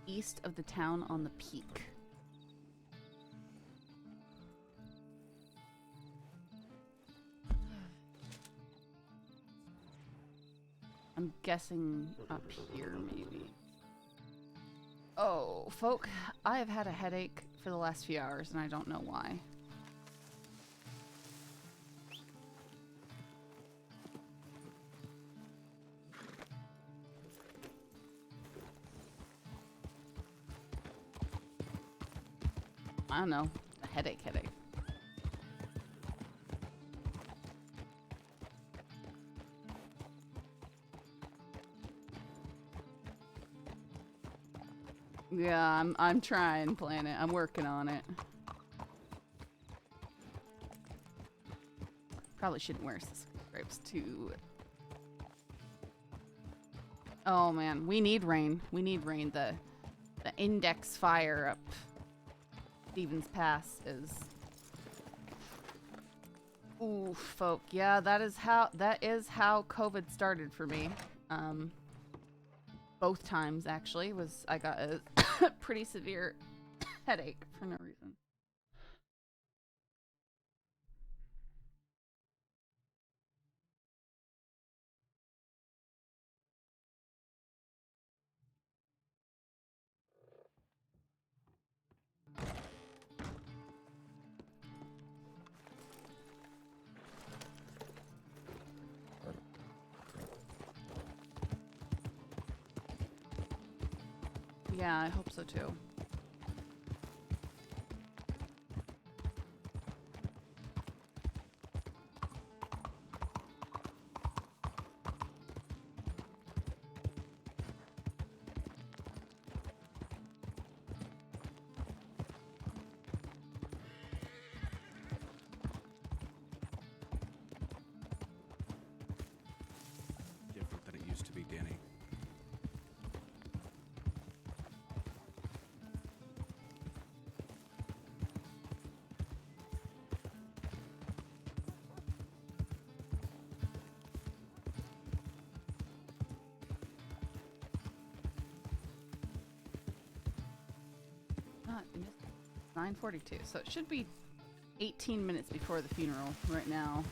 east of the town on the peak. I'm guessing up here, maybe. Oh, folk, I have had a headache for the last few hours, and I don't know why. I don't know. A headache. Yeah, I'm trying, Planet. I'm working on it. Probably shouldn't wear stripes too. Oh man, we need rain. We need rain. The index fire up Stevens Pass is. Ooh, folk. Yeah, that is how COVID started for me. Both times actually I got a pretty severe headache for no reason. Yeah, I hope so too. Different than it used to be, Danny. It's 9:42, so it should be 18 minutes before the funeral right now.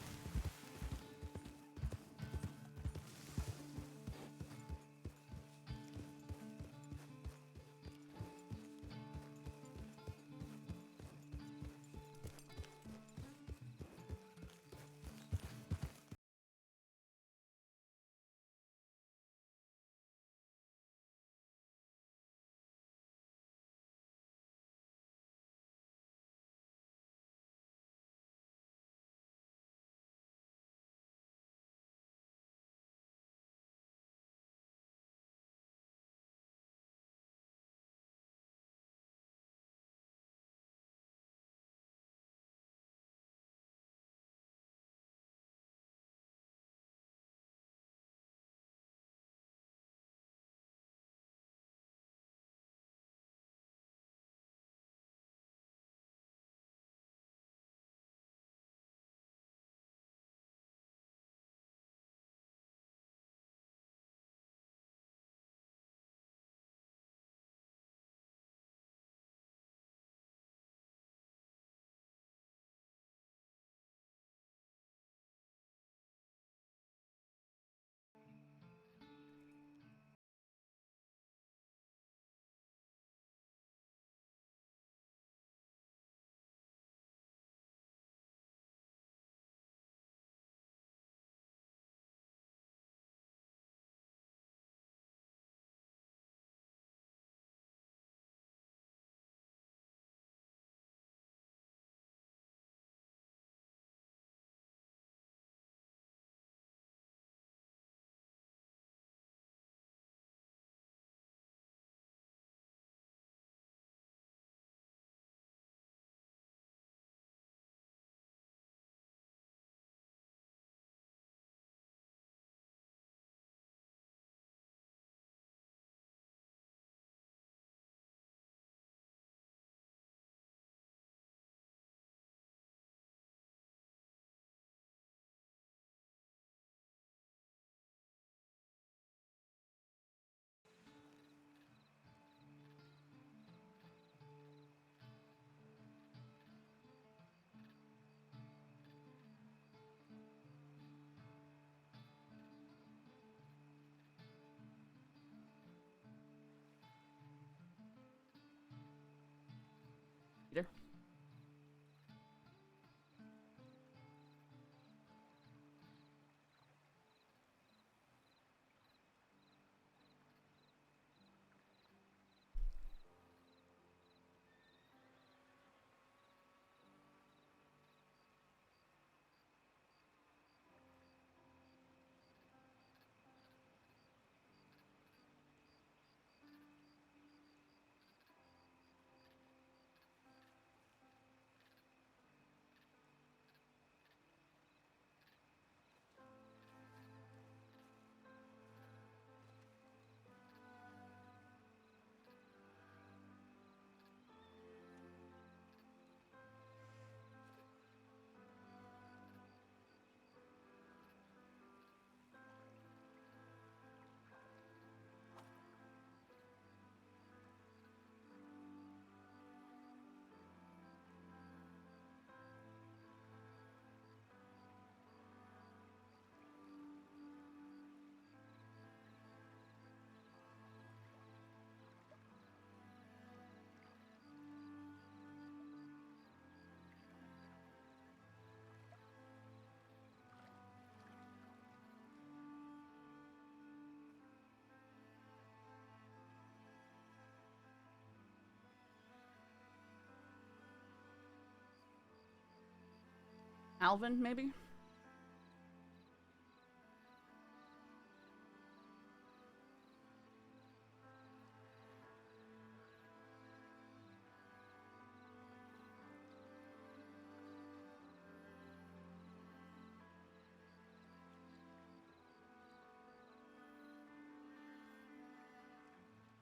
Alvin, maybe?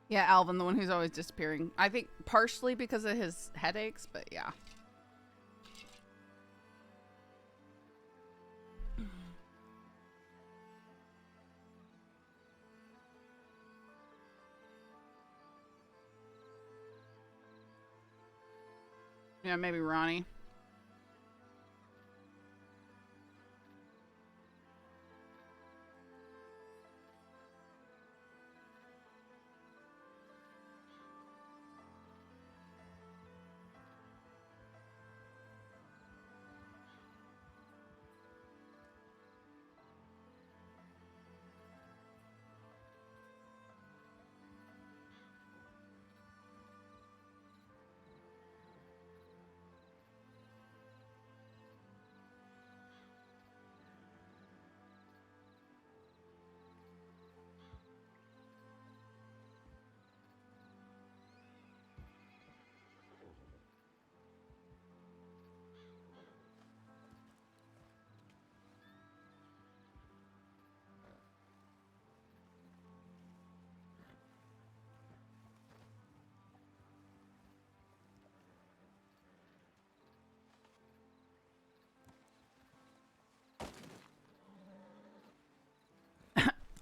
Yeah, Alvin, the one who's always disappearing. I think partially because of his headaches, but yeah. Yeah, maybe Ronnie.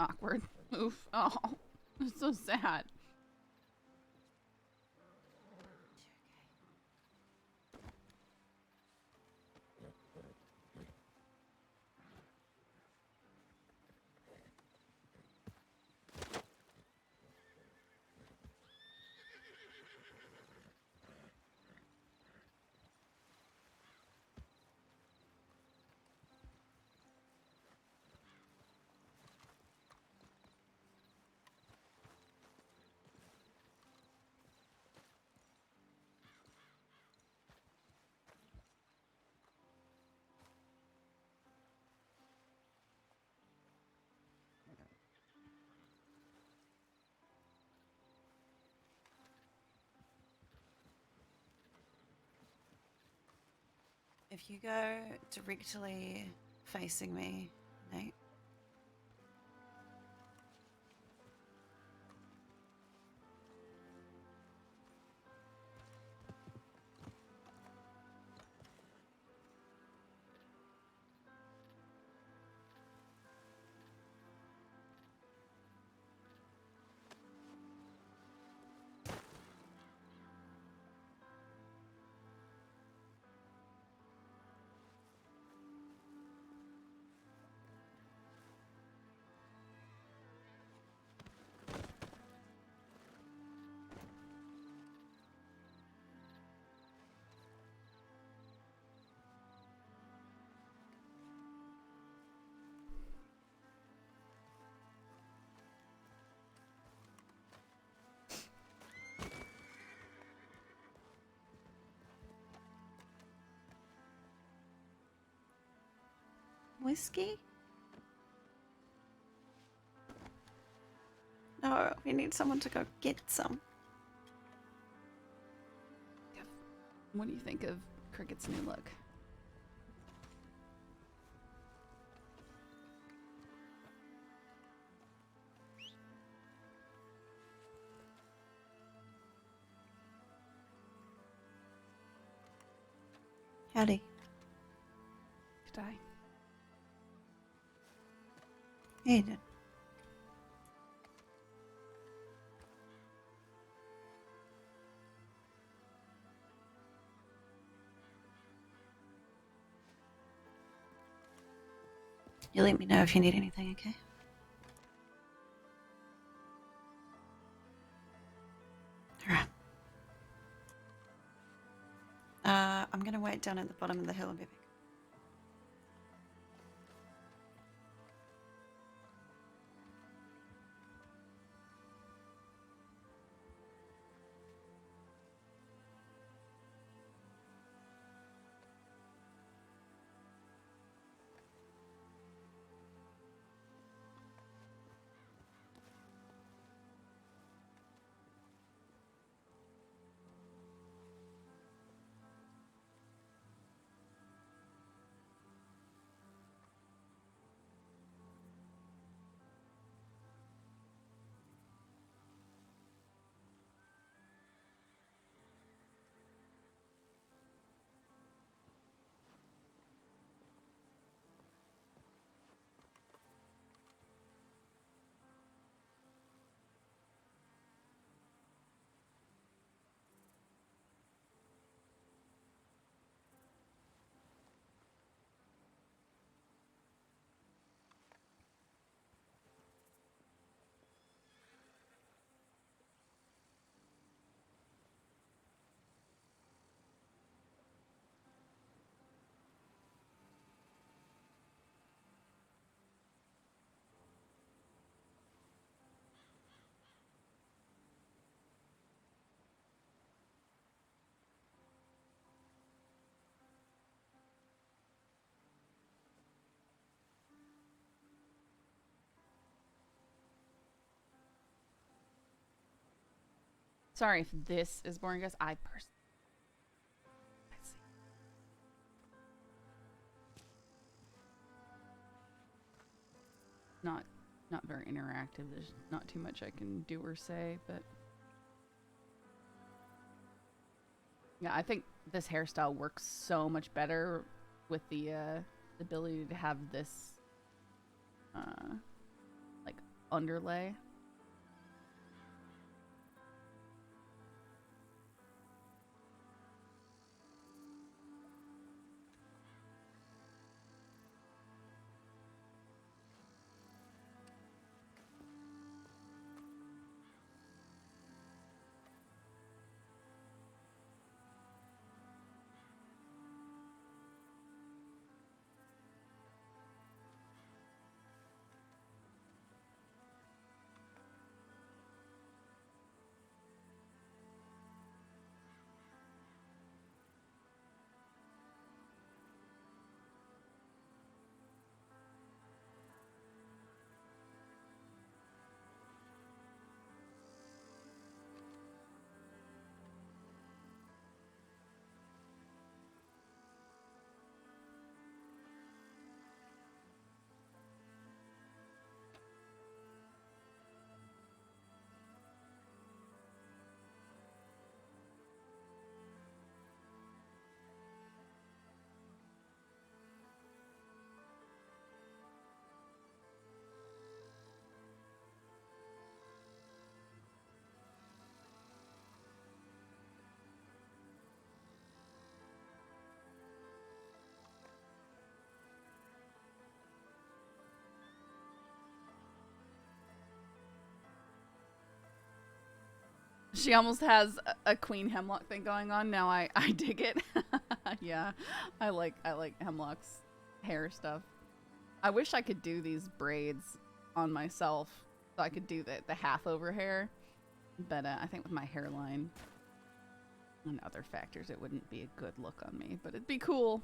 Awkward. Oof. Oh, it's so sad. If you go directly facing me, Nate. Whiskey? No, we need someone to go get some. What do you think of Cricket's new look? Howdy. Did I? Yeah, you did. You let me know if you need anything, okay? Alright. I'm gonna wait down at the bottom of the hill and be back. Sorry if this is boring, guys. I personally. Let's see. Not very interactive. There's not too much I can do or say, but yeah, I think this hairstyle works so much better with the ability to have this like underlay. She almost has a Queen Hemlock thing going on. Now I dig it. Yeah, I like Hemlock's hair stuff. I wish I could do these braids on myself so I could do the half over hair. But I think with my hairline and other factors, it wouldn't be a good look on me. But it'd be cool.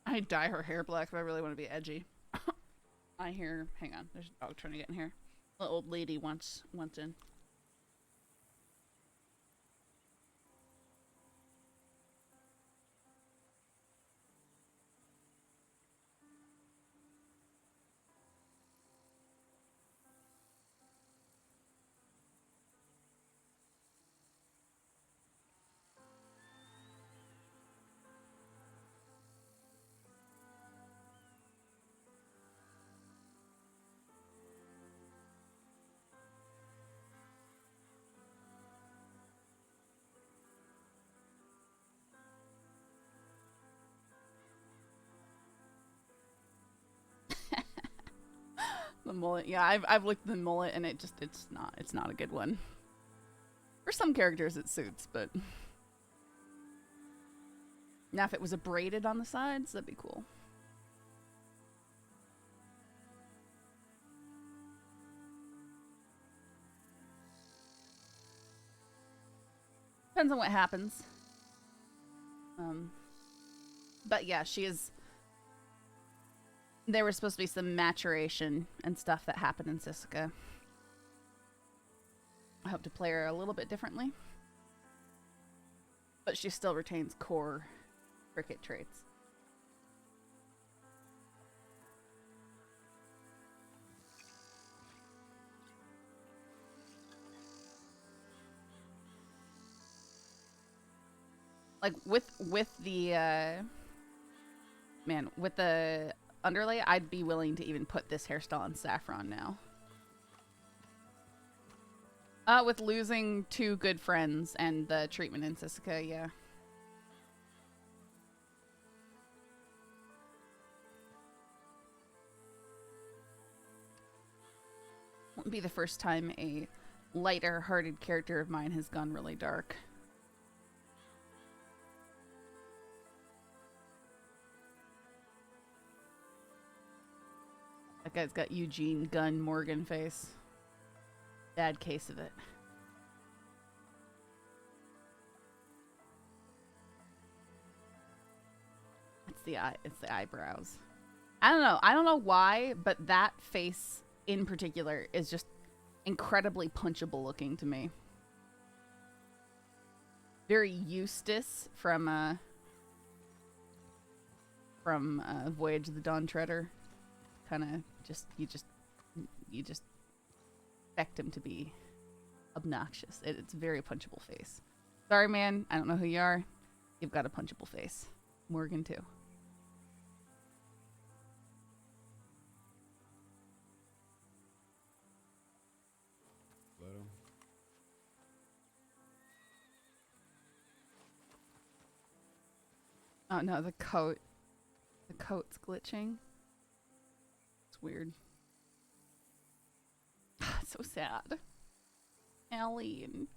I dye her hair black if I really want to be edgy. I hear. Hang on. There's a dog trying to get in here. The old lady wants in. The mullet, yeah, I've looked at the mullet and it's not a good one. For some characters it suits, but now if it was a braided on the sides, that'd be cool. Depends on what happens. But yeah, she is. There was supposed to be some maturation and stuff that happened in Sisika. I hope to play her a little bit differently. But she still retains core cricket traits. Like with the man, with the underlay, I'd be willing to even put this hairstyle on saffron now. With losing 2 good friends and the treatment in Sisika, yeah. Wouldn't be the first time a lighter-hearted character of mine has gone really dark. That guy's got Eugene Gunn Morgan face. Bad case of it. It's the eyebrows. I don't know why, but that face in particular is just incredibly punchable looking to me. Very Eustace from Voyage of the Dawn Treader. Kind of you just expect him to be obnoxious. It's a very punchable face. Sorry, man. I don't know who you are. You've got a punchable face. Morgan too. Leto. Oh no, the coat's glitching. It's weird. So sad. Ellie and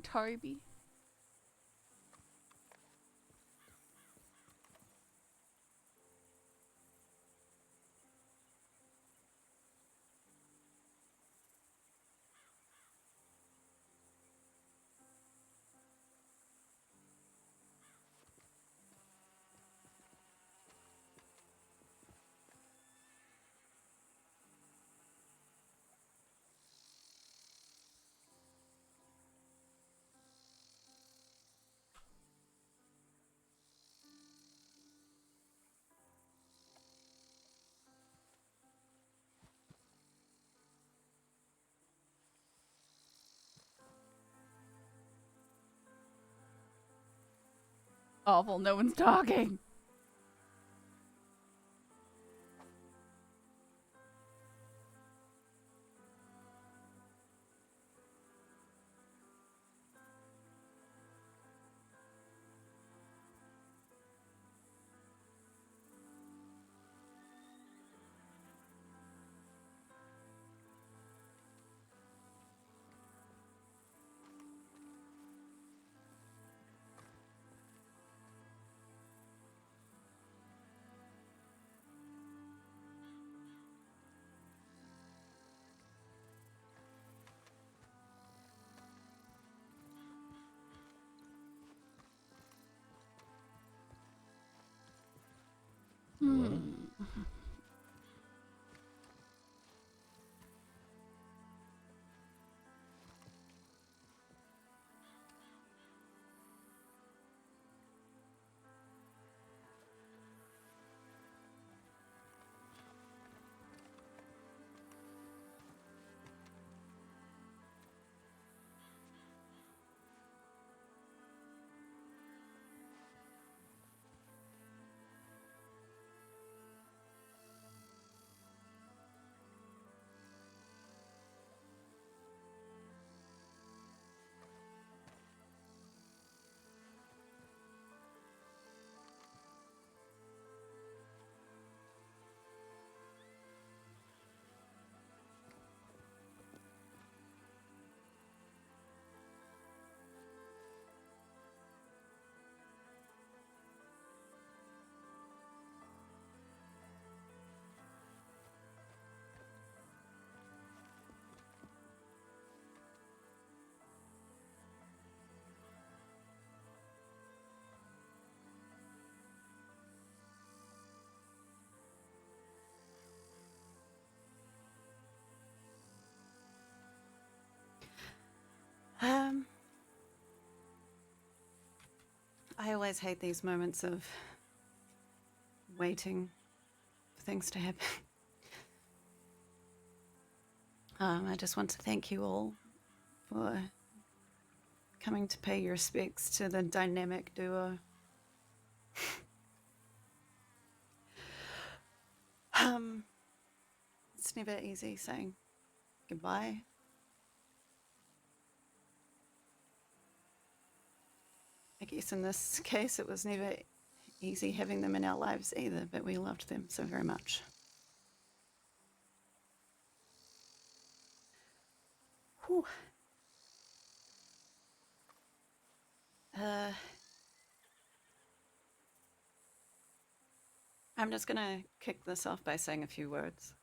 Toby. Awful, no one's talking. I always hate these moments of waiting for things to happen. I just want to thank you all for coming to pay your respects to the dynamic duo. It's never easy saying goodbye. I guess in this case it was never easy having them in our lives either, but we loved them so very much. Whew. I'm just gonna kick this off by saying a few words.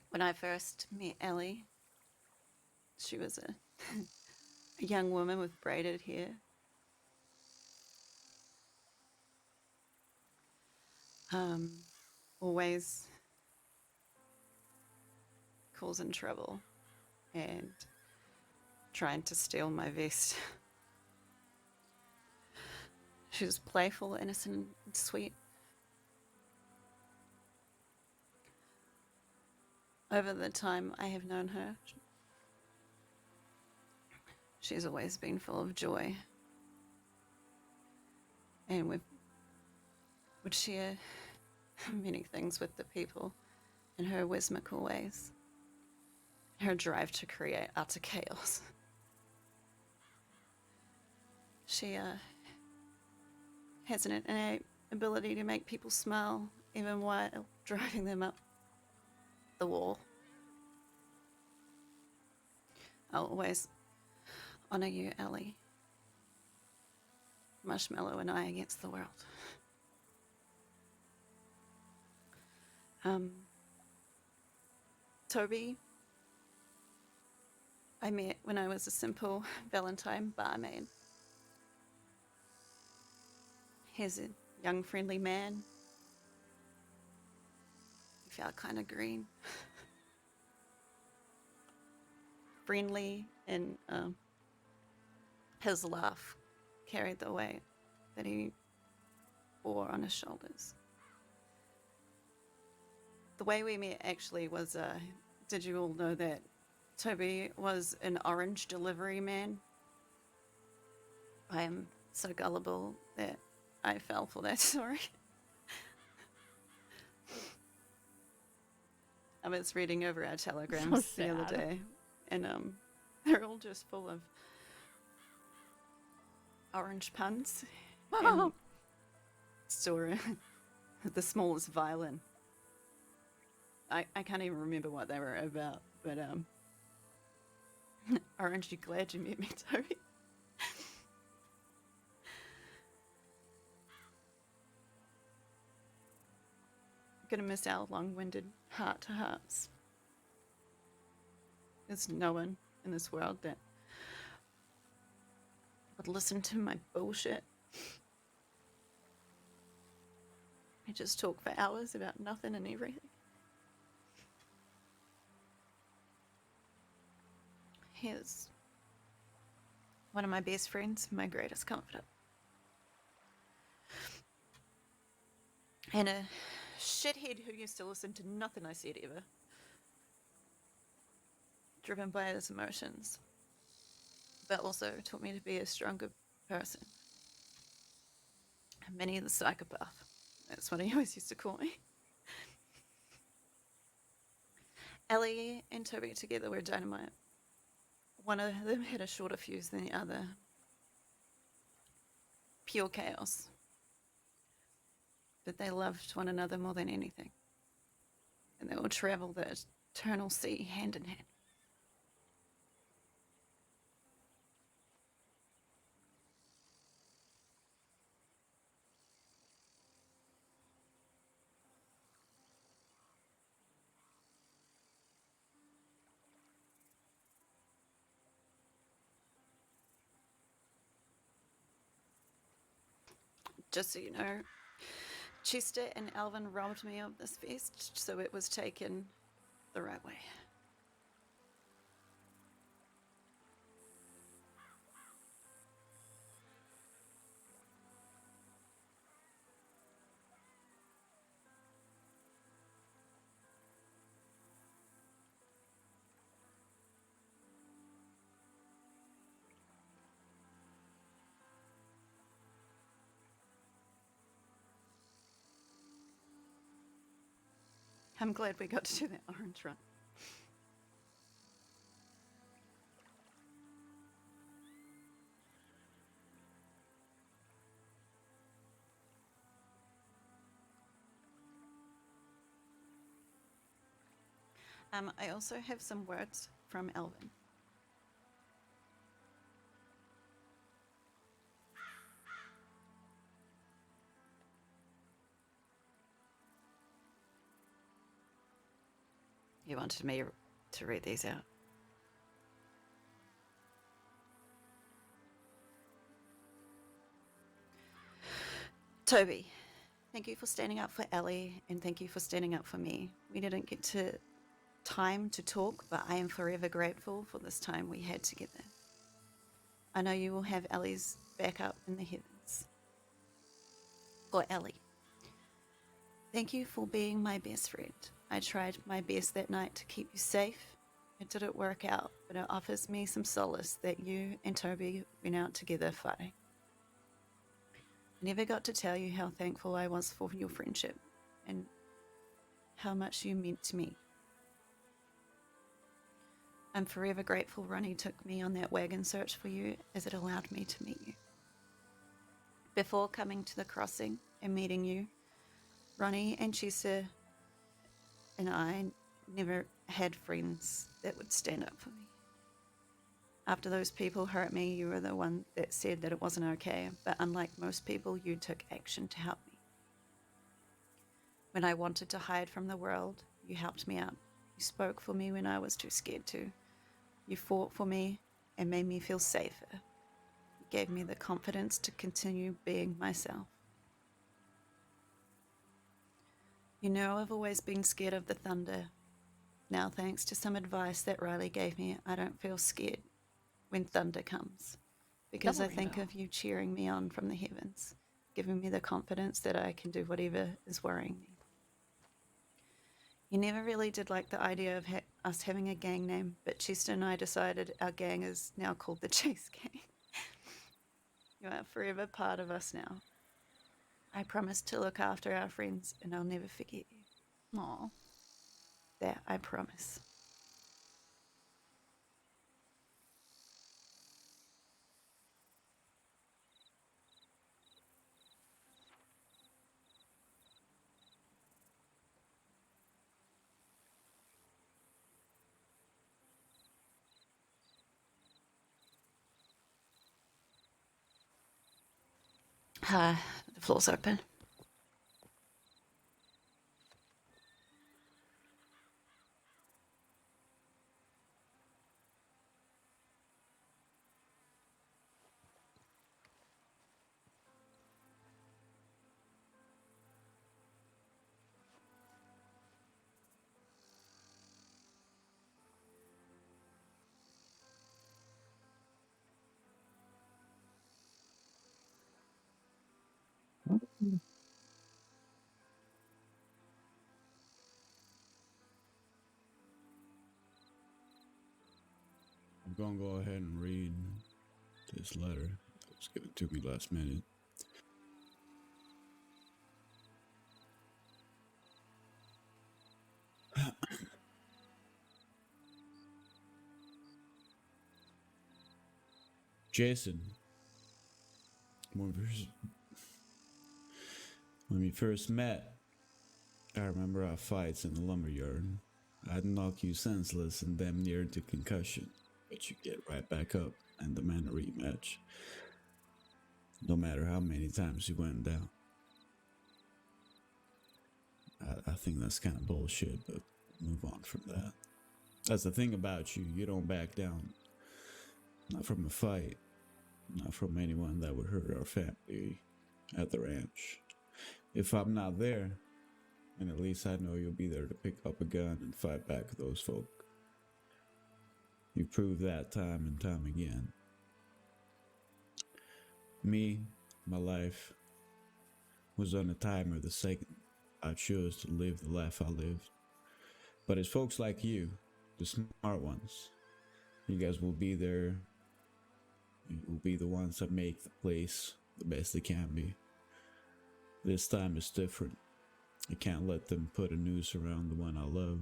When I first met Ellie, she was a young woman with braided hair. Always causing trouble and trying to steal my vest. She was playful, innocent, and sweet. Over the time I have known her, she's always been full of joy. And we would share many things with the people in her whimsical ways. Her drive to create utter chaos. She has an innate ability to make people smile even while driving them up the wall. I'll always honor you, Ellie. Marshmallow and I against the world. Toby, I met when I was a simple Valentine barmaid. He's a young, friendly man. He felt kind of green. Friendly, and his laugh carried the weight that he bore on his shoulders. The way we met actually was, did you all know that Toby was an orange delivery man? I am so gullible that I fell for that story. I was reading over our telegrams the other day, and they're all just full of orange puns. And saw the smallest violin. I can't even remember what they were about, but aren't you glad you met me, Toby? I'm gonna miss our long-winded heart-to-hearts. There's no one in this world that would listen to my bullshit. I just talk for hours about nothing and everything. Here's one of my best friends, my greatest confidant. And a shithead who used to listen to nothing I said ever. Driven by his emotions. But also taught me to be a stronger person. Minnie the psychopath. That's what he always used to call me. Ellie and Toby together were dynamite. One of them had a shorter fuse than the other. Pure chaos. But they loved one another more than anything. And they will travel the eternal sea hand in hand. Just so you know, Chester and Alvin robbed me of this vest, so it was taken the right way. I'm glad we got to do that orange run. I also have some words from Elvin. He wanted me to read these out. Toby, thank you for standing up for Ellie, and thank you for standing up for me. We didn't get time to talk, but I am forever grateful for this time we had together. I know you will have Ellie's back up in the heavens. For Ellie, thank you for being my best friend. I tried my best that night to keep you safe. It didn't work out, but it offers me some solace that you and Toby went out together fighting. I never got to tell you how thankful I was for your friendship and how much you meant to me. I'm forever grateful Renni took me on that wagon search for you, as it allowed me to meet you. Before coming to the crossing and meeting you, Renni and Chesa and I never had friends that would stand up for me. After those people hurt me, you were the one that said that it wasn't okay, but unlike most people, you took action to help me. When I wanted to hide from the world, you helped me out. You spoke for me when I was too scared to. You fought for me and made me feel safer. You gave me the confidence to continue being myself. You know I've always been scared of the thunder. Now, thanks to some advice that Riley gave me, I don't feel scared when thunder comes, because I think of you cheering me on from the heavens, giving me the confidence that I can do whatever is worrying me. You never really did like the idea of us having a gang name, but Chester and I decided our gang is now called the Chase Gang. You are forever part of us now. I promise to look after our friends, and I'll never forget you. Aw. That I promise. The floor's open. I'm gonna go ahead and read this letter that was given to me last minute. Jason, when we first met, I remember our fights in the lumberyard. I'd knock you senseless and damn near to concussion, but you get right back up and demand a rematch, no matter how many times you went down. I think that's kind of bullshit, but move on from that. That's the thing about you. You don't back down. Not from a fight. Not from anyone that would hurt our family at the ranch. If I'm not there, then at least I know you'll be there to pick up a gun and fight back those folk. You proved that time and time again. Me, my life was on a timer the second I chose to live the life I lived. But it's folks like you, the smart ones, you guys will be there. You will be the ones that make the place the best it can be. This time is different. I can't let them put a noose around the one I love.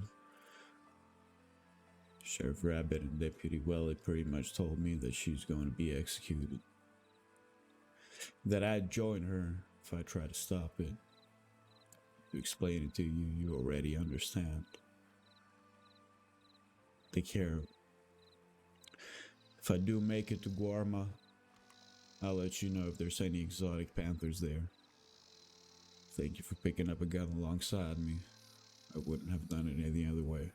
Sheriff Rabbit and Deputy Welly pretty much told me that she's going to be executed. That I'd join her if I try to stop it. To explain it to you, you already understand. Take care. If I do make it to Guarma, I'll let you know if there's any exotic panthers there. Thank you for picking up a gun alongside me. I wouldn't have done it any other way.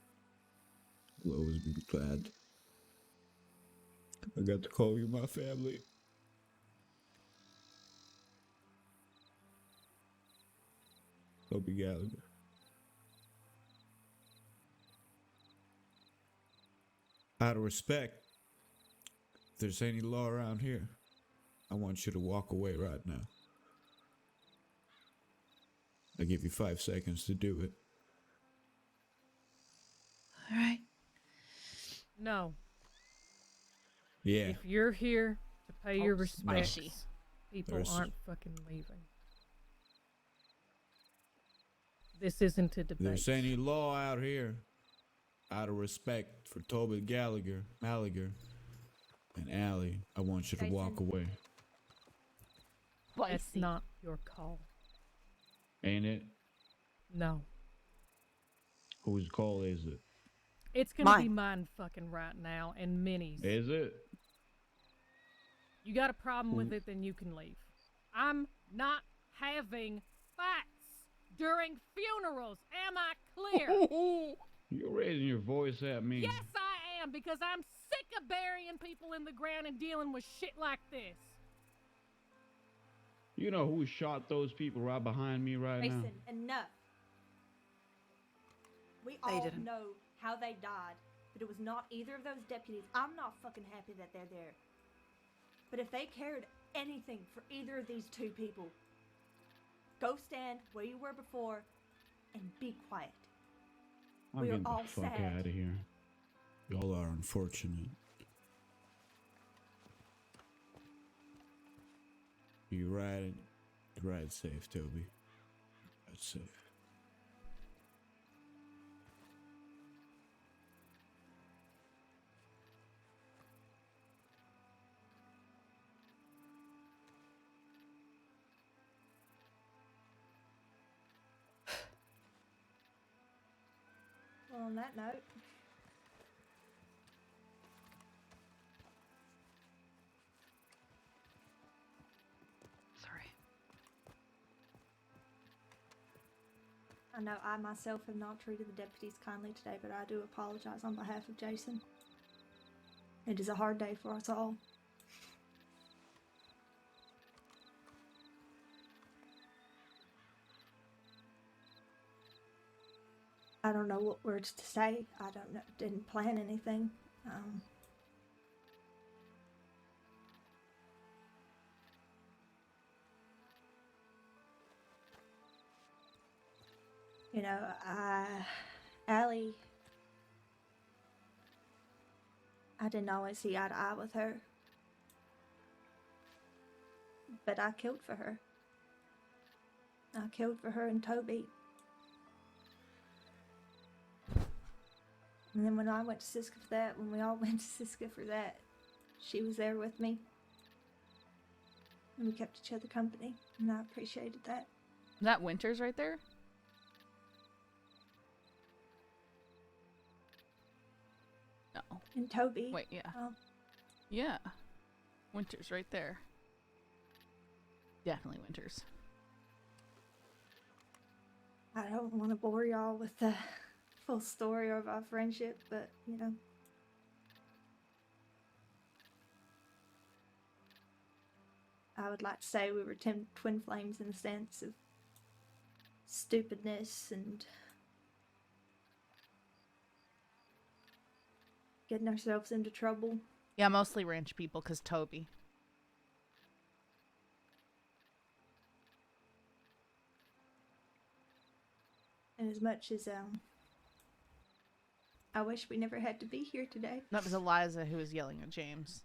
I'll always be glad. I got to call you my family. Toby Gallagher. Out of respect, if there's any law around here, I want you to walk away right now. I give you 5 seconds to do it. All right. No. Yeah. If you're here to pay your respects, spicy. people aren't fucking leaving. This isn't a If debate. there's any law out here, out of respect for Toby Gallagher, and Allie, I want you to walk away. That's not your call. Ain't it? No. Whose call is it? It's gonna be mine fucking right now, and Minnie's. Is it? You got a problem with it, then you can leave. I'm not having fights during funerals. Am I clear? You're raising your voice at me. Yes, I am, because I'm sick of burying people in the ground and dealing with shit like this. You know who shot those people right behind me right now? Mason, enough. We all know how they died, but it was not either of those deputies. I'm not fucking happy that they're there. But if they cared anything for either of these two people, go stand where you were before and be quiet. I'm We are getting all the fuck sad. out of here. Y'all are unfortunate. You ride safe, Toby. Ride safe. Well, on that note, Sorry. I know I myself have not treated the deputies kindly today, but I do apologize on behalf of Jason. It is a hard day for us all. I don't know what words to say. I don't know. Didn't plan anything. You know, Allie, I didn't always see eye to eye with her. But I killed for her. I killed for her and Toby. And then when I went to Siska for that, when we all went to Siska for that, she was there with me. And we kept each other company, and I appreciated that. Is that Winters right there? No. And Toby. Wait, yeah. Oh, Yeah. Winters right there. Definitely Winters. I don't want to bore y'all with the full story of our friendship, but, you know. I would like to say we were twin flames in the sense of stupidness and getting ourselves into trouble. Yeah, mostly ranch people, because Toby. And as much as I wish we never had to be here today. That was Eliza who was yelling at James.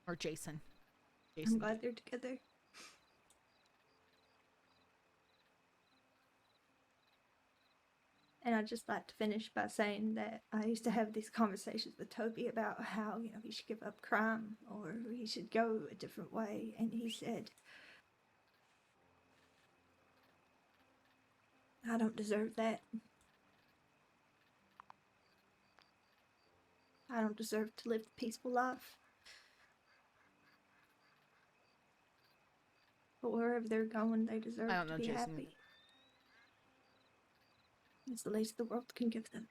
Or Jason. I'm glad they're together. And I'd just like to finish by saying that I used to have these conversations with Toby about how, he should give up crime or he should go a different way. And he said, I don't deserve that. I don't deserve to live a peaceful life. But wherever they're going, they deserve I don't to know, be Jason. happy. It's the least the world can give them.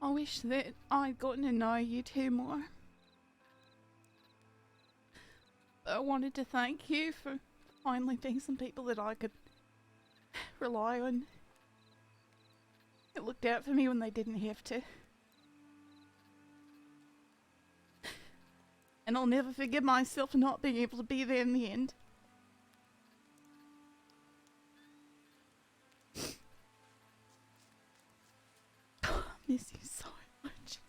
I wish that I'd gotten to know you two more. I wanted to thank you for finally being some people that I could rely on. It looked out for me when they didn't have to. And I'll never forgive myself for not being able to be there in the end. I miss you so much.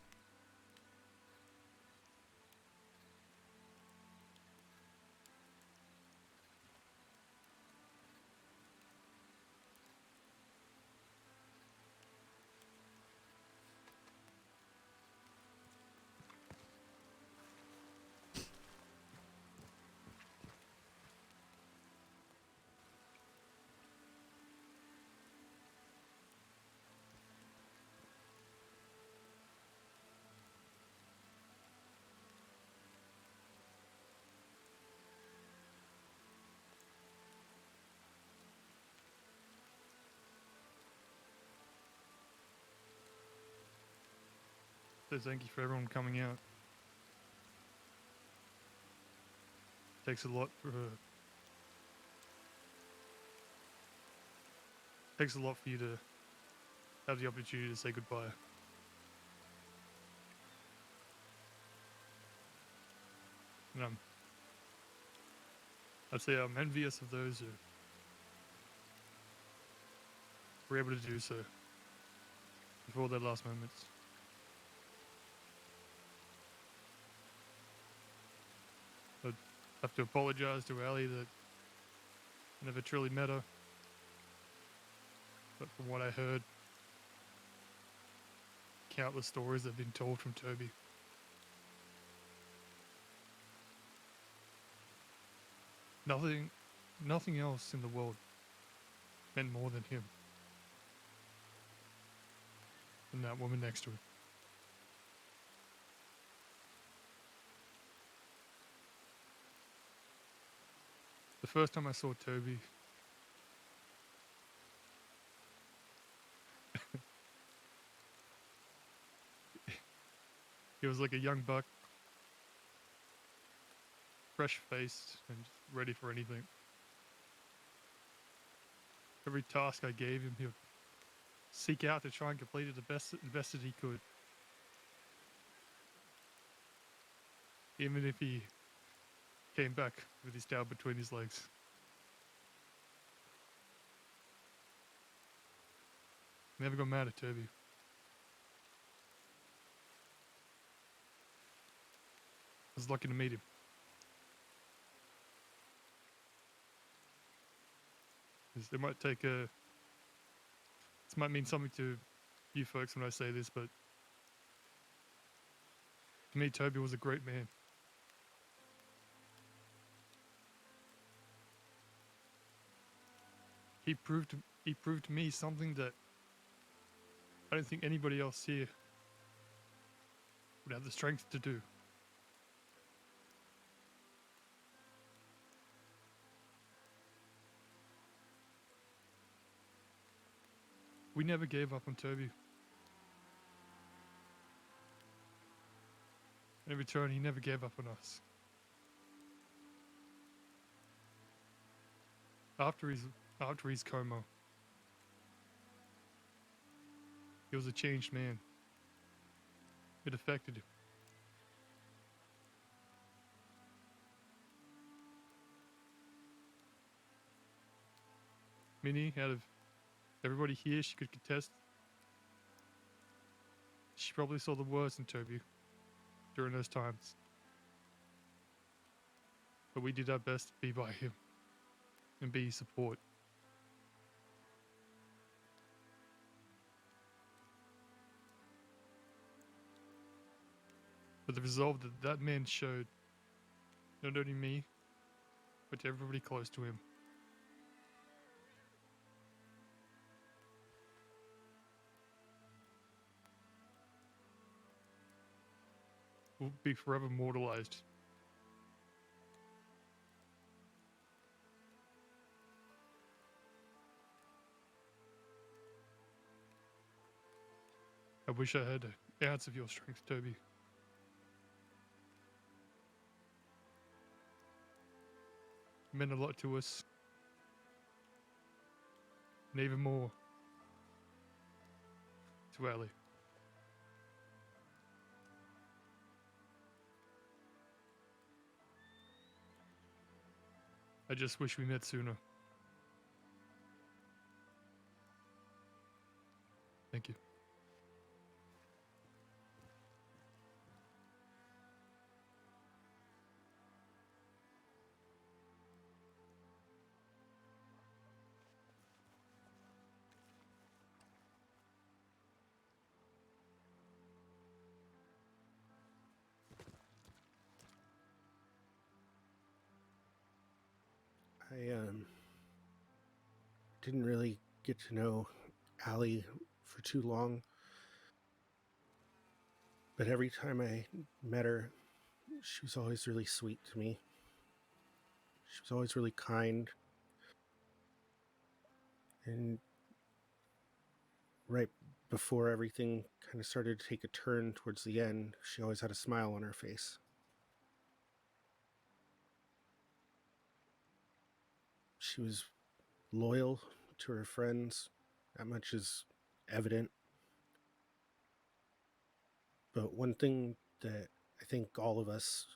So thank you for everyone coming out. Takes a lot for you to have the opportunity to say goodbye. And I'd say I'm envious of those who were able to do so before their last moments. I'd have to apologize to Ali that I never truly met her. But from what I heard, countless stories have been told from Toby. Nothing else in the world meant more than him. And that woman next to him. The first time I saw Toby, he was like a young buck, fresh-faced and ready for anything. Every task I gave him, he would seek out to try and complete it the best that he could. Even if he came back with his tail between his legs. Never got mad at Toby. I was lucky to meet him. It might take this might mean something to you folks when I say this, but to me, Toby was a great man. He proved to me something that I don't think anybody else here would have the strength to do. We never gave up on Toby. In return, he never gave up on us. After his coma, He was a changed man. It affected him. Minnie, out of everybody here, she could contest. She probably saw the worst in Toby during those times. But we did our best to be by him and be his support. But the resolve that that man showed, not only me, but to everybody close to him, will be forever immortalized. I wish I had an ounce of your strength, Toby. It meant a lot to us. And even more to Ellie. I just wish we met sooner. Thank you. I didn't really get to know Allie for too long, but every time I met her, she was always really sweet to me. She was always really kind, and right before everything kind of started to take a turn towards the end, she always had a smile on her face. She was loyal to her friends. That much is evident. But one thing that I think all of us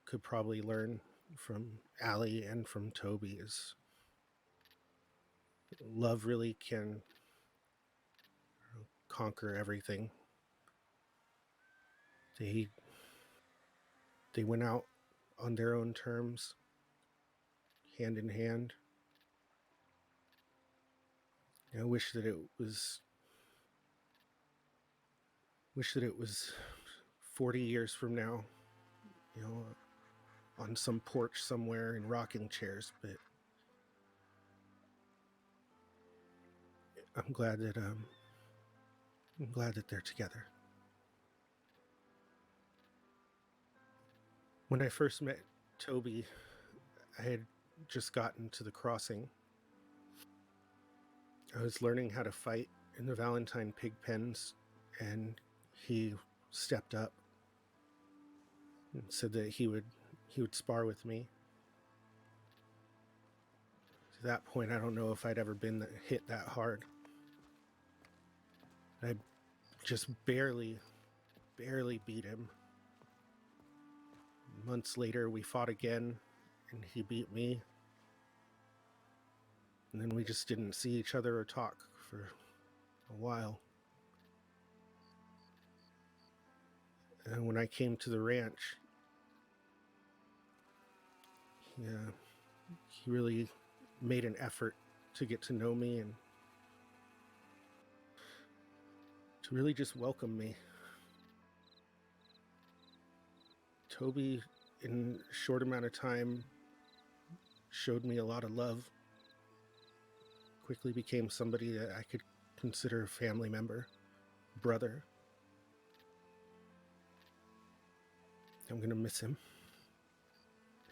could probably learn from Allie and from Toby is love really can conquer everything. They went out on their own terms, hand in hand. I wish that it was 40 years from now, you know, on some porch somewhere in rocking chairs, but I'm glad that they're together. When I first met Toby, I had just gotten to the crossing. I was learning how to fight in the Valentine pig pens, and he stepped up and said that he would spar with me. To that point, I don't know if I'd ever been hit that hard. I just barely beat him. Months later, we fought again, and he beat me. And then we just didn't see each other or talk for a while. And when I came to the ranch, he really made an effort to get to know me and to really just welcome me. Toby, in a short amount of time, showed me a lot of love. Quickly became somebody that I could consider a family member, brother. I'm going to miss him.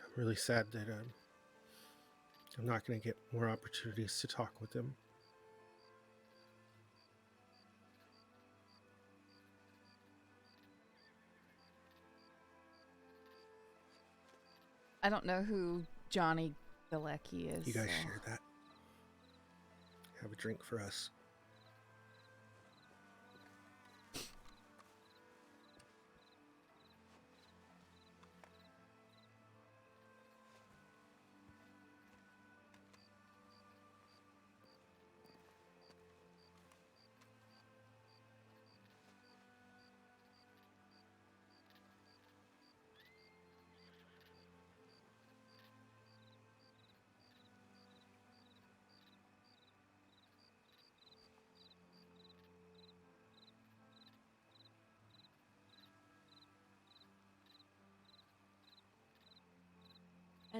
I'm really sad that I'm not going to get more opportunities to talk with him. I don't know who Johnny Galecki is. You guys so. share that. Have a drink for us.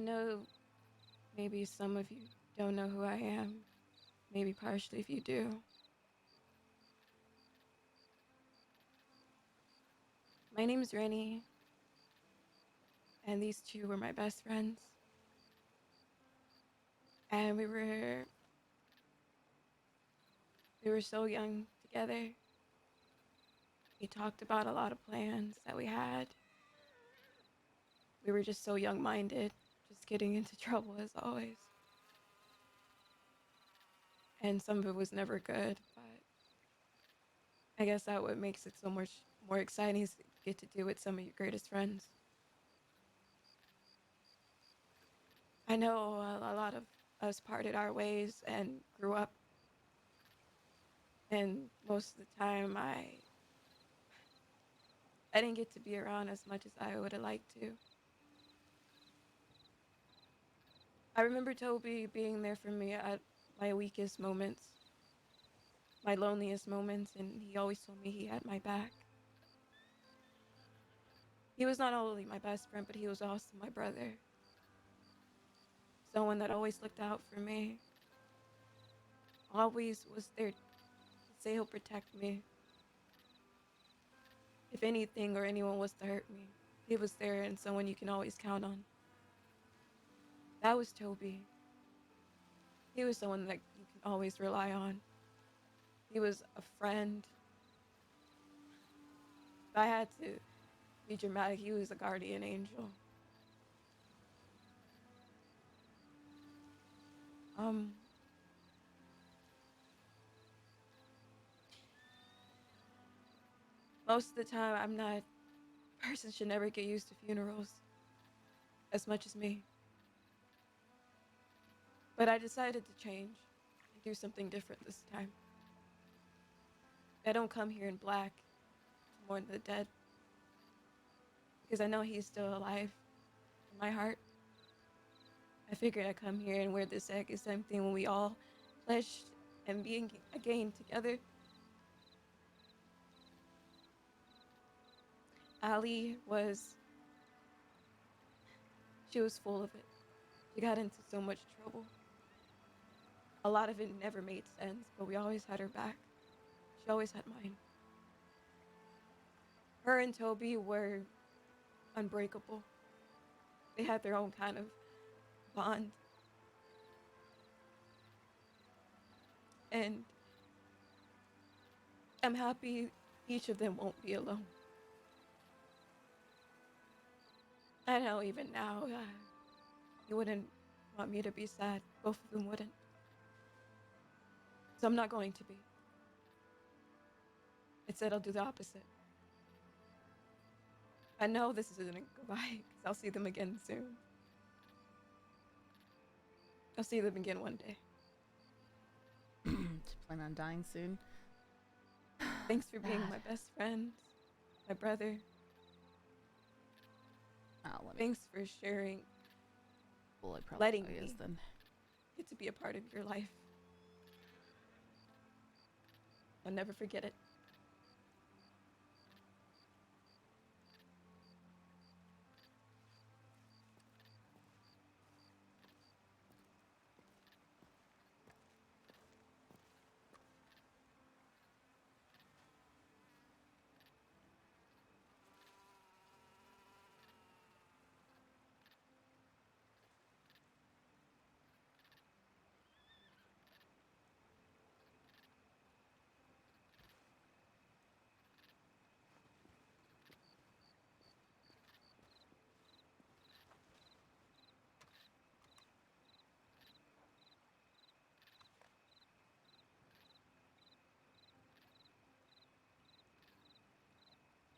I know maybe some of you don't know who I am. Maybe partially if you do. My name's Renni, and these two were my best friends. And we were so young together. We talked about a lot of plans that we had. We were just so young-minded, just getting into trouble as always. And some of it was never good, but I guess that what makes it so much more exciting is to get to do with some of your greatest friends. I know a lot of us parted our ways and grew up, and most of the time I didn't get to be around as much as I would have liked to. I remember Toby being there for me at my weakest moments, my loneliest moments, and he always told me he had my back. He was not only my best friend, but he was also my brother. Someone that always looked out for me. Always was there to say he'll protect me. If anything or anyone was to hurt me, he was there and someone you can always count on. That was Toby. He was someone that you can always rely on. He was a friend. If I had to be dramatic, he was a guardian angel. Most of the time, I'm not a person should never get used to funerals as much as me. But I decided to change and do something different this time. I don't come here in black to mourn the dead, because I know he's still alive in my heart. I figured I'd come here and wear this egg is same thing when we all pledged and being again together. Allie she was full of it. She got into so much trouble. A lot of it never made sense, but we always had her back. She always had mine. Her and Toby were unbreakable. They had their own kind of bond. And I'm happy each of them won't be alone. I know even now, you wouldn't want me to be sad. Both of them wouldn't. So I'm not going to be. Instead, I'll do the opposite. I know this isn't a goodbye, because I'll see them again soon. I'll see them again one day. Do you plan on dying soon? Thanks for being my best friend, my brother. Thanks for sharing, Well, it probably letting is me then. get to be a part of your life. I'll never forget it.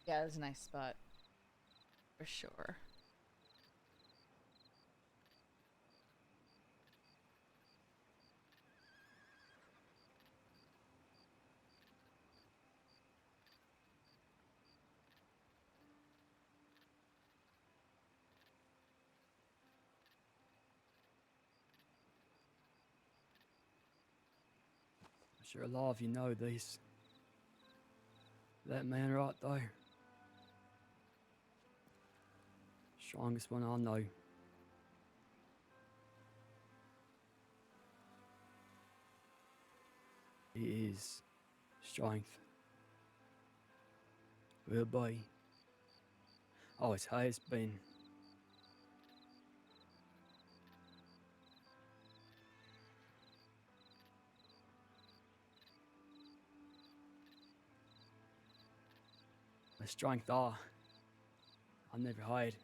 Yeah, it's a nice spot. For sure. I'm sure a lot of you know this. That man right there. Strongest one I know. his strength will be, always has been, a strength I'll never hide.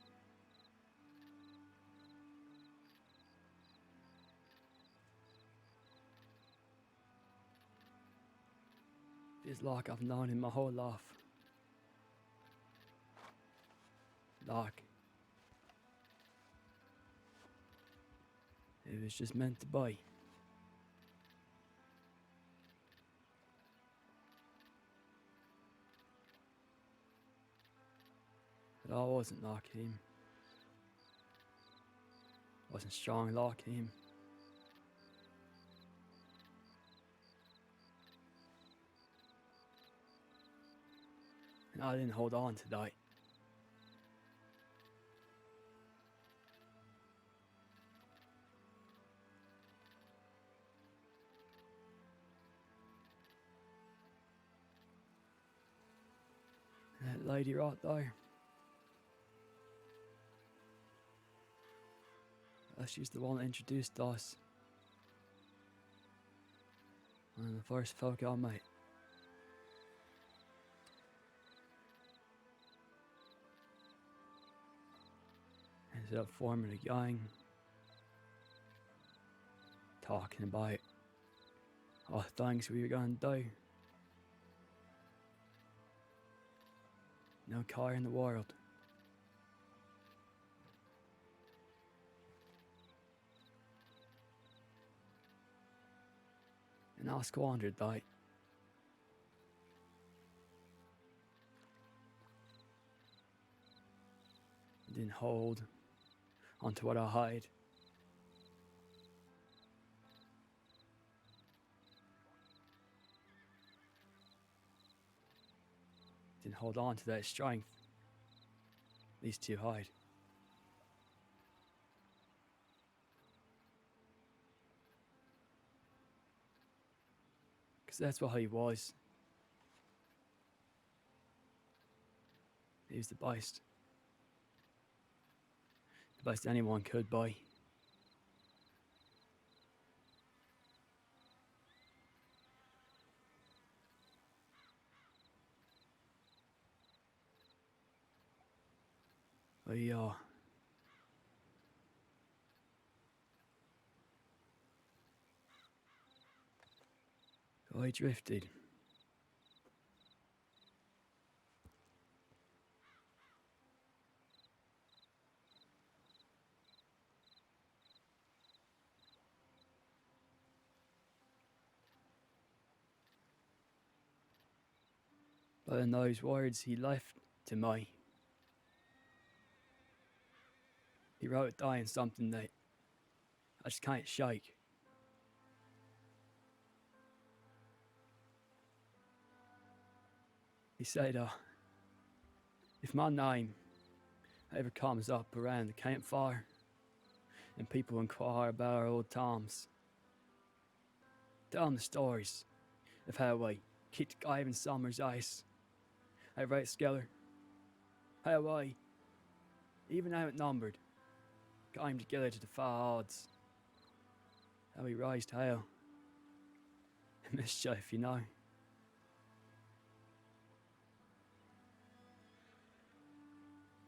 Feels like I've known him my whole life. Like it was just meant to be. But I wasn't like him. Wasn't strong like him. And I didn't hold on to that. And that lady right there. She's the one that introduced us. One of the first folk I met. Ended up forming a gang. Talking about all the things we were going to do. No car in the world. And I squandered that. I didn't hold onto what I had. Didn't hold on to that strength these two had. Because that's what he was. He was the best. The best anyone could be. I drifted. But in those words he left to me, he wrote down something that I just can't shake. He said, if my name ever comes up around the campfire and people inquire about our old times, tell them the stories of how we kicked Ivan Summers' ass at Red Skeller, how we, even outnumbered, came together to defy odds, how we raised hell and mischief, you know.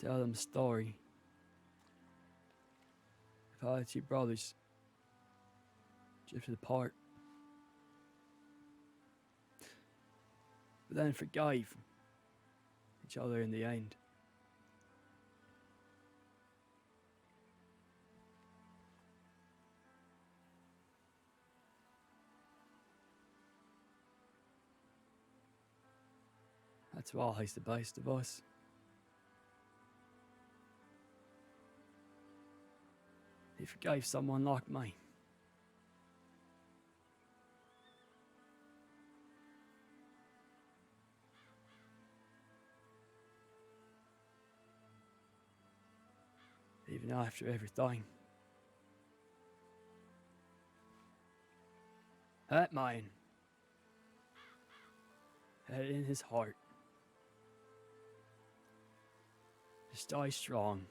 Tell them the story of how the two brothers drifted apart, but then forgave each other in the end. That's why he's the best of us. He forgave someone like me. Even after everything. That man had it in his heart to stay strong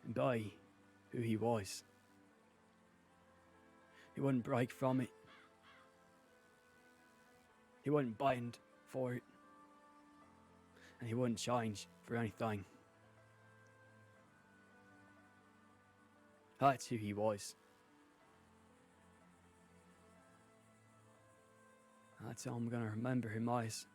and be who he was. He wouldn't break from it. He wouldn't bend for it. And he wouldn't change for anything. That's who he was. That's how I'm gonna remember him as.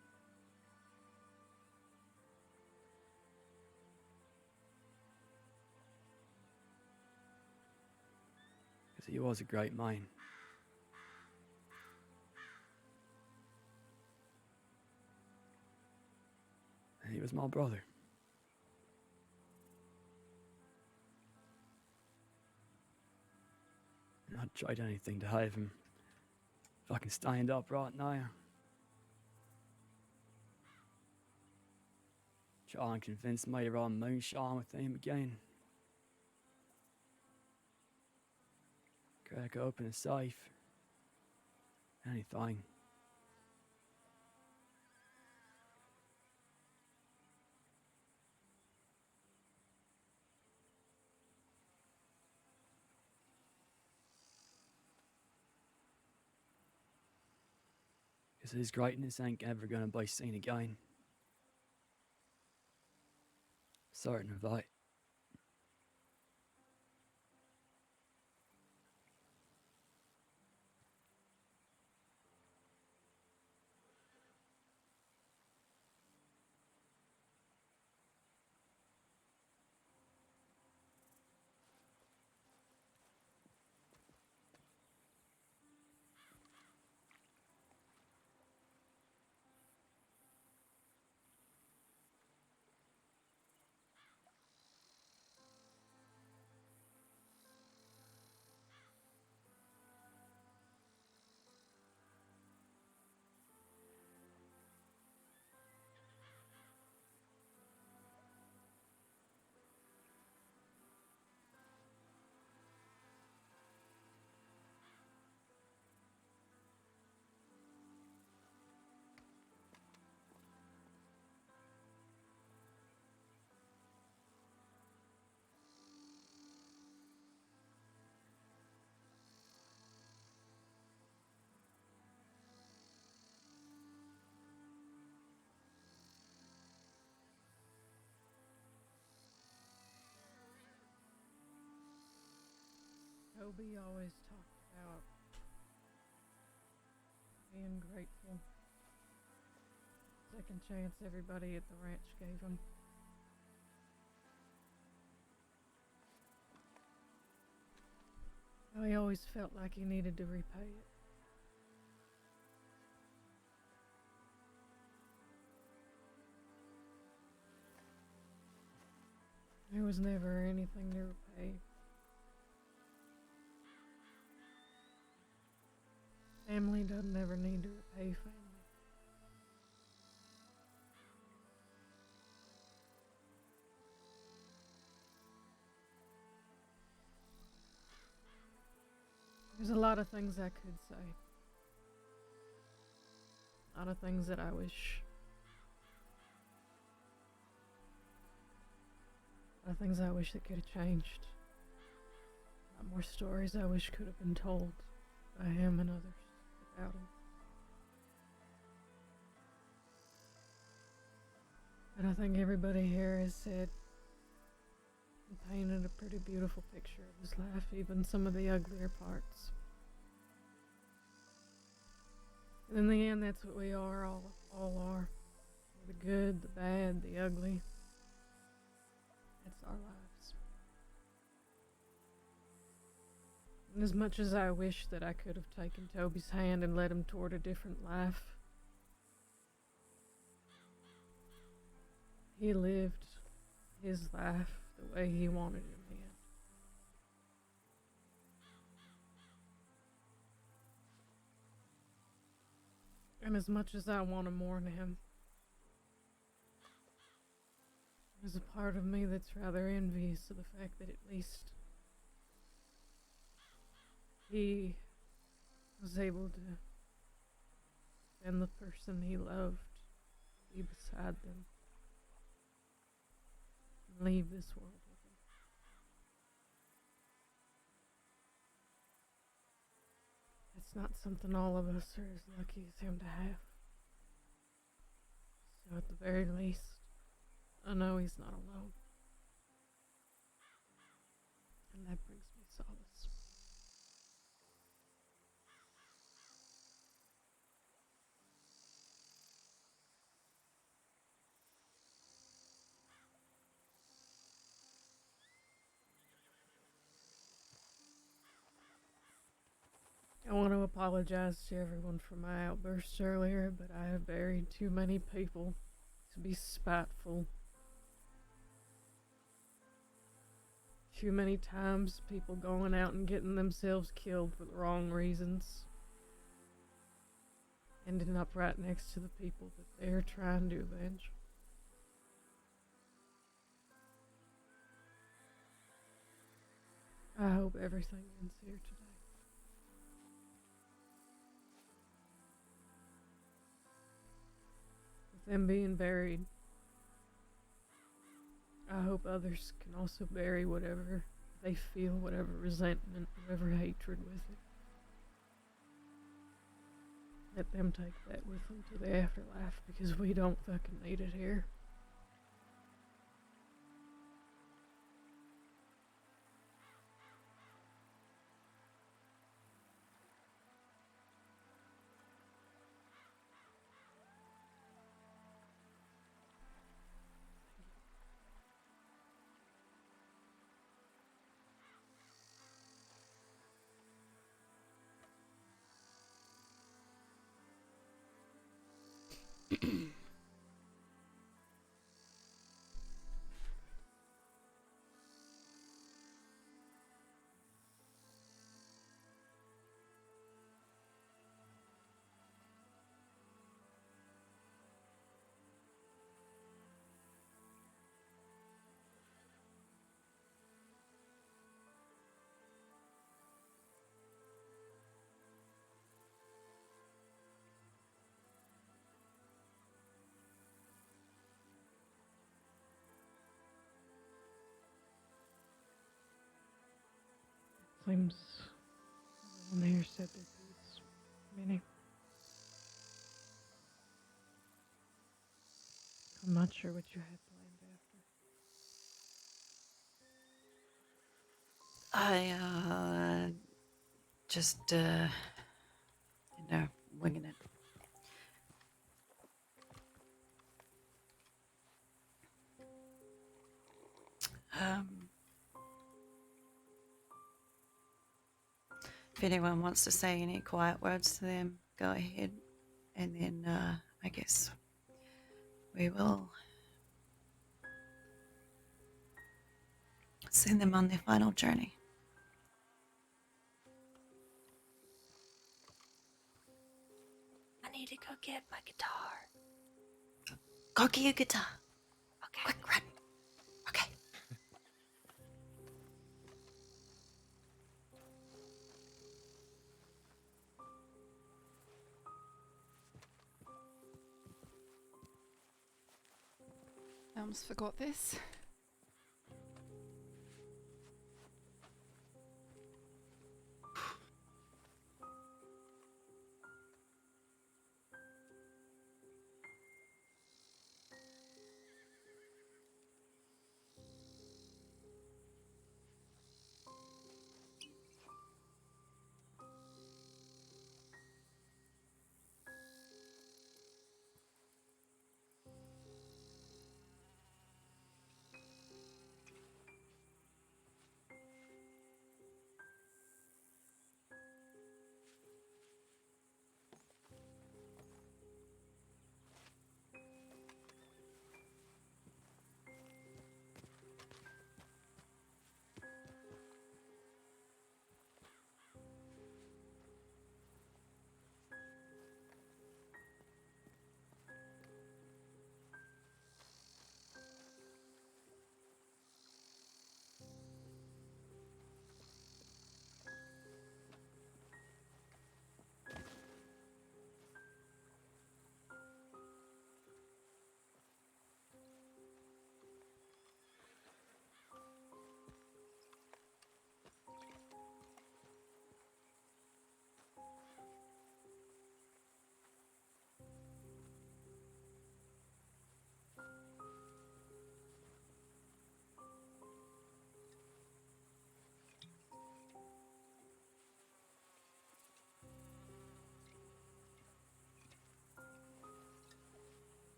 Because he was a great man. And he was my brother. And I'd trade anything to have him. If I can stand up right now. Try and convince me to run moonshine with him again. Crack open a safe. Anything. Because his greatness ain't ever gonna be seen again. Certain of that. Toby always talked about being grateful. Second chance everybody at the ranch gave him. How he always felt like he needed to repay it. There was never anything to repay. Family doesn't ever need to repay family. There's a lot of things I could say. A lot of things that I wish. A lot of things I wish that could have changed. A lot more stories I wish could have been told by him and others without him. But I think everybody here has said and painted a pretty beautiful picture of his life, even some of the uglier parts. And in the end, that's what we are, all are. The good, the bad, the ugly. That's our lives. And as much as I wish that I could have taken Toby's hand and led him toward a different life, he lived his life the way he wanted it in the end. And as much as I want to mourn him, there's a part of me that's rather envious of the fact that at least he was able to and the person he loved be beside them and leave this world with them. It's not something all of us are as lucky as him to have. So at the very least, I know he's not alone. And that brings me solace. I want to apologize to everyone for my outbursts earlier, but I have buried too many people to be spiteful. Too many times people going out and getting themselves killed for the wrong reasons, ending up right next to the people that they're trying to avenge. I hope everything ends here today. With them being buried, I hope others can also bury whatever they feel, whatever resentment, whatever hatred with it. Let them take that with them to the afterlife, because we don't fucking need it here. Seems everyone here said their piece. Minnie. I'm not sure what you had planned after. I, just, winging it. If anyone wants to say any quiet words to them, go ahead. And then, I guess we will send them on their final journey. I need to go get my guitar. Go get your guitar. Okay. Quick, run. Okay. I almost forgot this.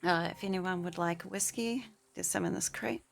If anyone would like whiskey, there's some in this crate.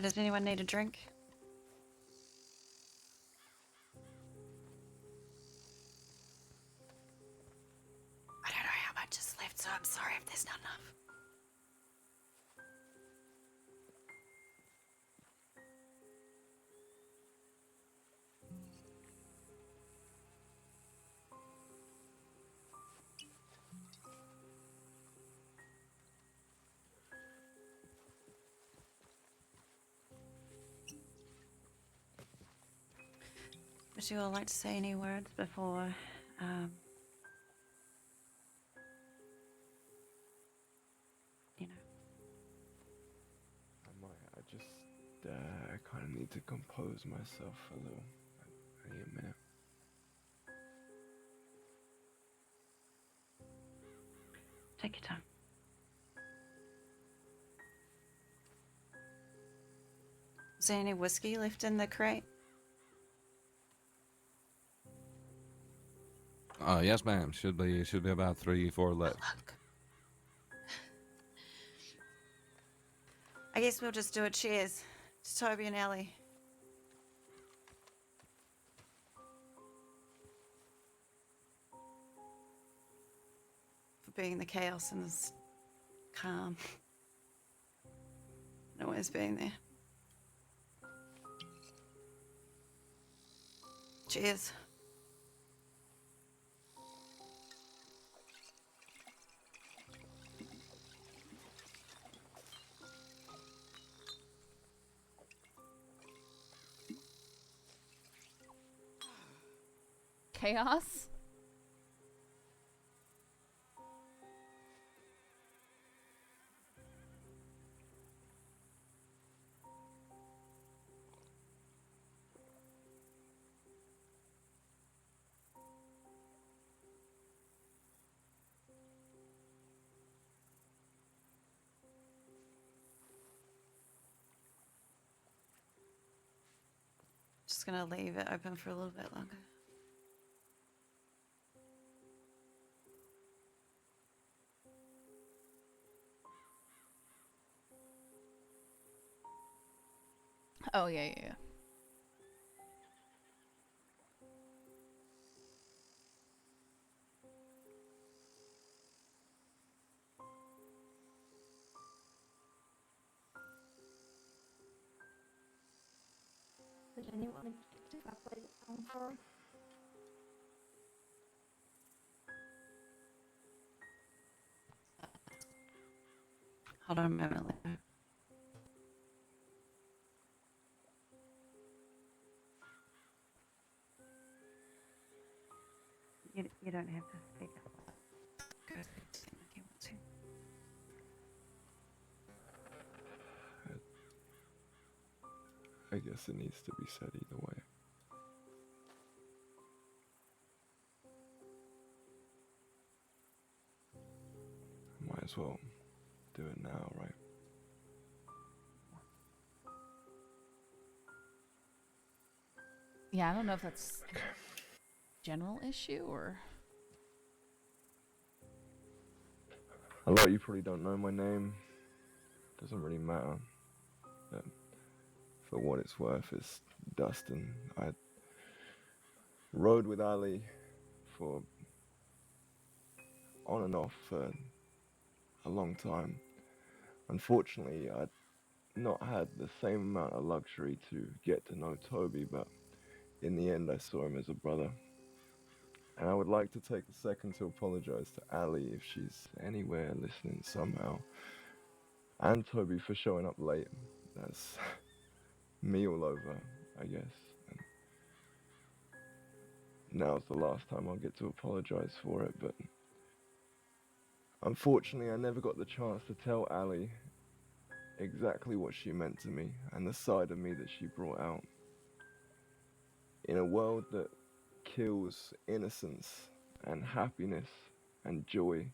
Does anyone need a drink? I don't know how much is left, so I'm sorry if there's not enough. Would you all like to say any words before you know? I just, I kind of need to compose myself a little. I need a minute. Take your time. Is there any whiskey left in the crate? Yes, ma'am. Should be about 3-4 left. Look. I guess we'll just do a cheers to Toby and Ellie. For being the chaos and this calm. And always being there. Cheers. Chaos? Just gonna leave it open for a little bit longer. Oh, yeah. Did anyone object if I played it on for her? Hold on a moment, Leto. You don't have to speak up. Go to him if you want to. I guess it needs to be said either way. Might as well do it now, right? Yeah, I don't know if that's a general issue or... A lot of you probably don't know my name. Doesn't really matter. But for what it's worth, it's Dustin. I rode with Ali for on and off for a long time. Unfortunately, I'd not had the same amount of luxury to get to know Toby, but in the end I saw him as a brother. And I would like to take a second to apologize to Ali if she's anywhere listening somehow. And Toby for showing up late. That's me all over, I guess. And now's the last time I'll get to apologize for it, but unfortunately I never got the chance to tell Ali exactly what she meant to me and the side of me that she brought out. In a world that kills innocence and happiness and joy,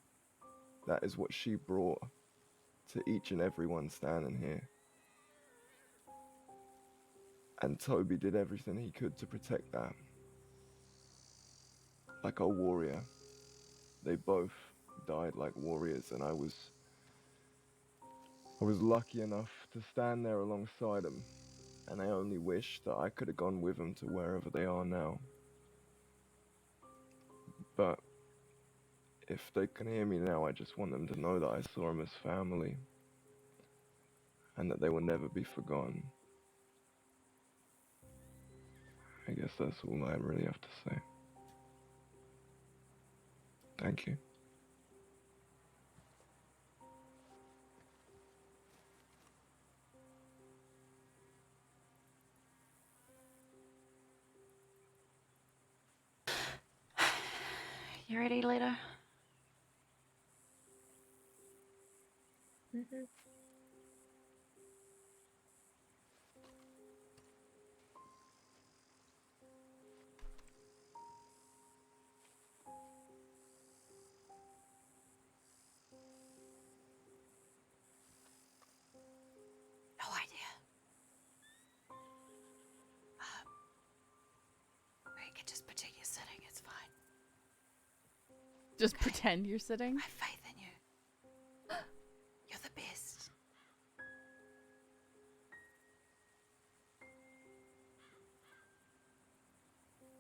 that is what she brought to each and every one standing here. And Toby did everything he could to protect that. Like a warrior. They both died like warriors, and I was lucky enough to stand there alongside them, and I only wish that I could have gone with them to wherever they are now. But if they can hear me now, I just want them to know that I saw them as family, and that they will never be forgotten. I guess that's all I really have to say. Thank you. You ready, Leto? Mm-hmm. No idea. You can just pretend you're sitting, it's fine. Just pretend you're sitting? I have faith in you. You're the best.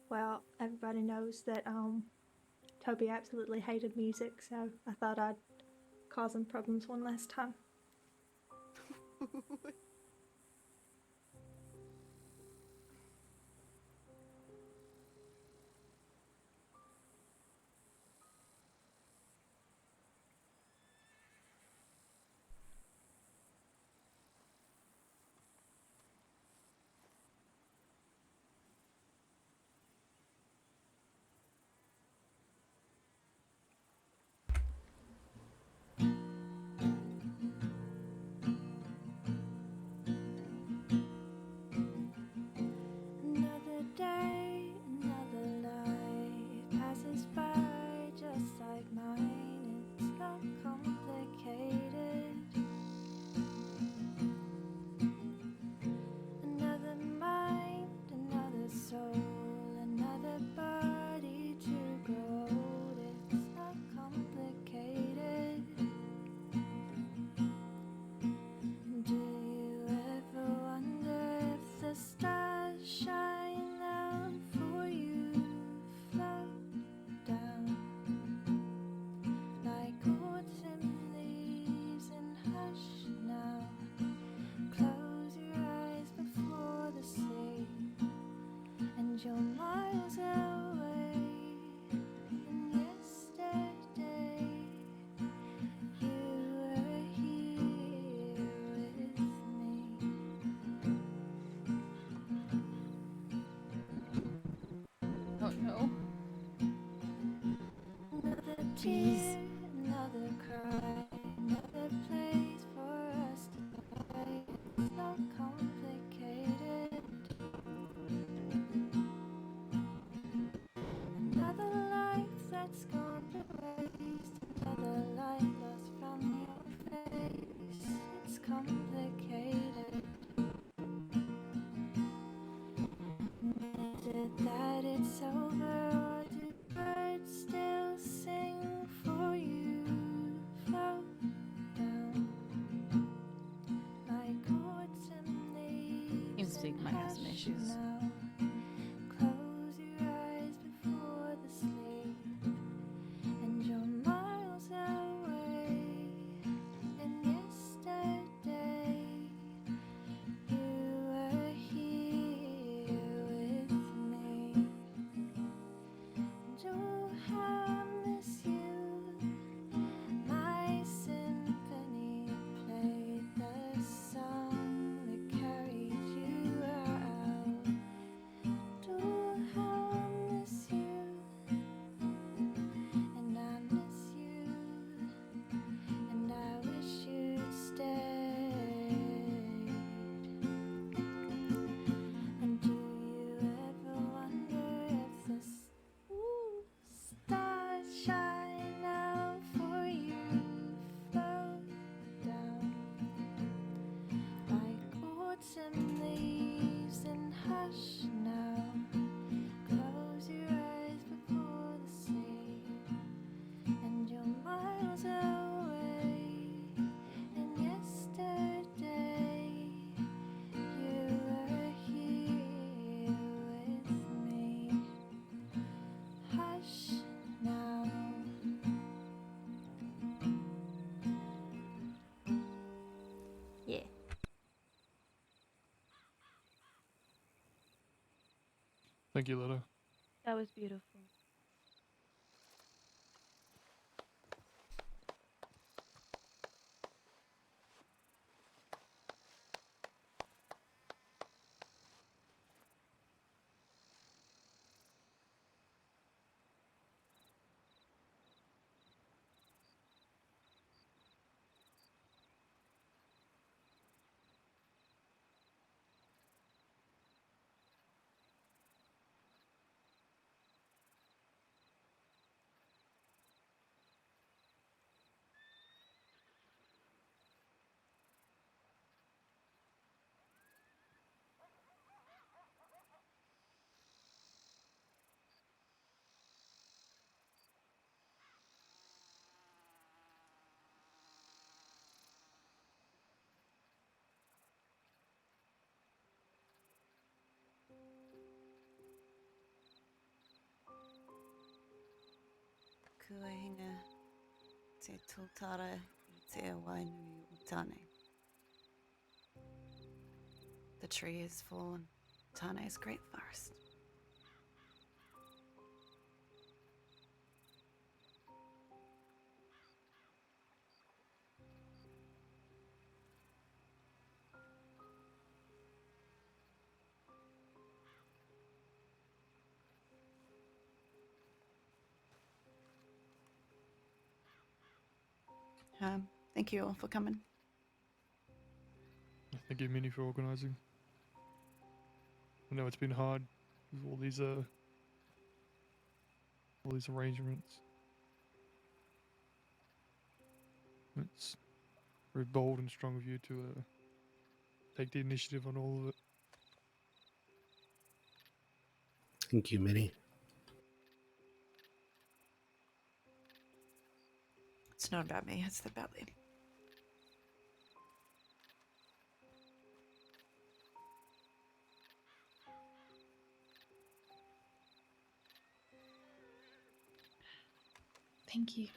Well, everybody knows that Toby absolutely hated music, so I thought I'd cause him problems one last time. Another day, another life passes by just like mine. It's not complicated. Another mind, another soul, another body to grow old. It's not complicated. Do you ever wonder if the stars shine down for you? Float down like autumn leaves and hush now. Close your eyes before the sea, and you're miles away. And yesterday you were here with me. Oh no. Another Jeez. tear, another cry, another place for us to die. It's not complicated. Another life that's gone to waste, another light lost from your face. It's complicated. Dustin might have some issues. Close your eyes before the sleep, and you're miles away. And yesterday you were here with me. And oh, how I miss you. My symphony played the song that carried you out. Oh, how I miss you, and I miss you, and I wish you'd stayed. And do you ever wonder if the stars shine out for you? Float down like autumn leaves and hush now. Close your eyes before the sleep, and you're miles away. And yesterday you were here with me. Hush now. Yeah. Thank you, Leto. That was beautiful. Kua hinga te tūtara I te wainui o Tane. The tree is fallen, Tane's great forest. Thank you all for coming. Thank you, Minnie, for organising. I know it's been hard with all these arrangements. It's very bold and strong of you to take the initiative on all of it. Thank you, Minnie. It's not about me, it's about them. Thank you.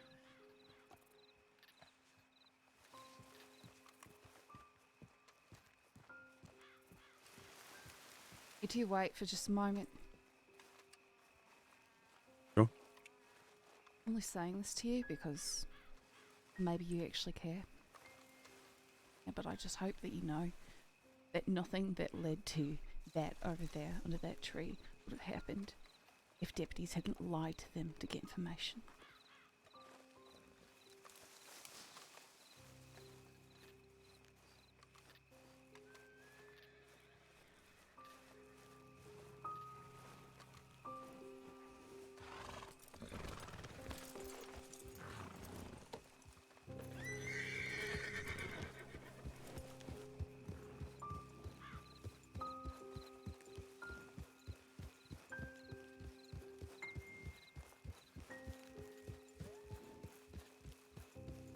Could you wait for just a moment? Sure. I'm only saying this to you because maybe you actually care. Yeah, but I just hope that you know that nothing that led to that over there under that tree would have happened if deputies hadn't lied to them to get information.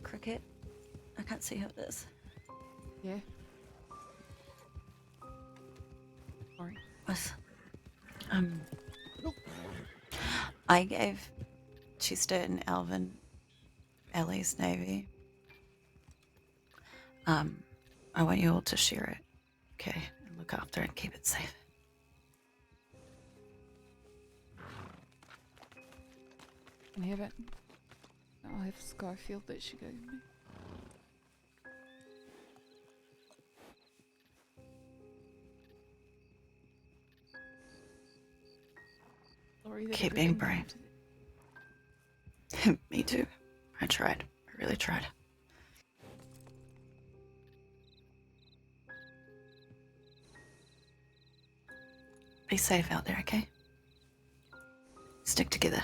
Cricket? I can't see who it is. Yeah? Sorry. I gave Chester and Alvin Ellie's navy. I want you all to share it, okay? And look after it and keep it safe. Can I have it? I'll have Skyfield that she gave me. Sorry that Keep being everything brave. Me too. I tried. I really tried. Be safe out there, okay? Stick together.